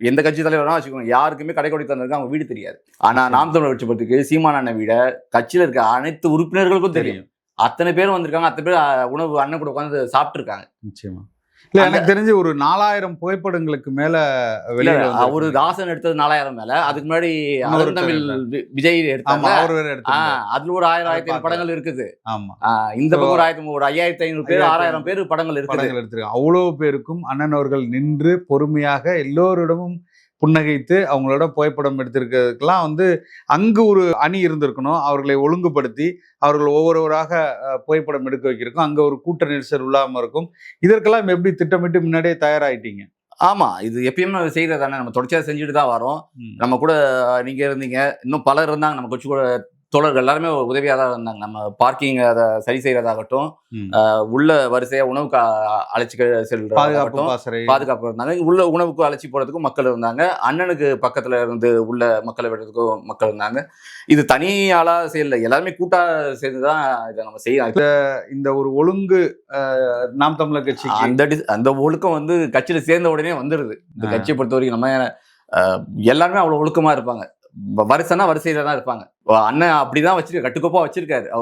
எந்த கட்சி தலைவராக வச்சுக்கோங்க, யாருக்குமே கடைக்கோடி தந்திருக்கு அவங்க வீடு தெரியாது. ஆனா நாம் தமிழர் கட்சி பத்திரிக்கை சீமான் அண்ணன் வீட கட்சியில இருக்க அனைத்து உறுப்பினர்களுக்கும் தெரியும். அத்தனை பேர் வந்திருக்காங்க, அத்தனை பேர் உணவு அண்ணன் கூட உட்காந்து சாப்பிட்டு இருக்காங்க. நிச்சயமா. இல்ல, எனக்கு தெரிஞ்சு ஒரு 4000 புகைப்படங்களுக்கு மேல வெளியில ஒரு தாசன் எடுத்தது 4000 மேல. அதுக்கு முன்னாடி தமிழ் விஜய் எடுத்தாங்க, அதுல ஒரு 1000 படங்கள் இருக்குது. ஆமா, இந்த பக்கம் ஒரு 5500 பேர் 6000 பேர் படங்கள் எடுத்திருக்காங்க. அவ்வளவு பேருக்கும் அண்ணன் அவர்கள் நின்று பொறுமையாக எல்லோரிடமும் புன்னகைத்து அவங்களோட புகைப்படம் எடுத்திருக்கிறதுக்கெல்லாம் அங்கு ஒரு அணி இருந்திருக்கணும். அவர்களை ஒழுங்குபடுத்தி அவர்கள் ஒவ்வொருவராக புகைப்படம் எடுக்க வைக்கிறக்கும் அங்க ஒரு கூட்ட நெரிசல் இல்லாம இருக்கும். இதற்கெல்லாம் எப்படி திட்டமிட்டு முன்னாடியே தயாராயிட்டீங்க? ஆமா, இது எப்பயுமே செய்யறது தானே, நம்ம தொடர்ச்சியாக செஞ்சுட்டு தான் வரோம். நம்ம கூட நீங்க இருந்தீங்க, இன்னும் பலர் இருந்தாங்க நம்ம கட்சி கூட தோழர்கள், எல்லாருமே உதவியாக தான் இருந்தாங்க. நம்ம பார்க்கிங் அதை சரி செய்யறதாகட்டும், உள்ள வரிசையா உணவுக்கு அழைச்சி செல்றதாகட்டும், பாதுகாப்பு இருந்தாங்க. உள்ள உணவுக்கு அழைச்சி போறதுக்கும் மக்கள் இருந்தாங்க. அண்ணனுக்கு பக்கத்துல இருந்து உள்ள மக்களை விடுறதுக்கும் மக்கள் இருந்தாங்க. இது தனியாளா செய்யல, எல்லாருமே கூட்டா சேர்ந்துதான் இதை நம்ம செய்யலாம். இந்த ஒரு ஒழுங்கு நாம் தமிழர் கட்சி அந்த ஒழுக்கம் கட்சியில சேர்ந்த உடனே வந்துருது. இந்த கட்சியை பொறுத்த வரைக்கும் நம்ம எல்லாருமே அவ்வளவு ஒழுக்கமா இருப்பாங்க. வரிசைனா வரிசையில தான் இருப்பாங்க. அண்ணன் அப்படிதான் கட்டுக்கோப்பா வச்சிருக்காரு.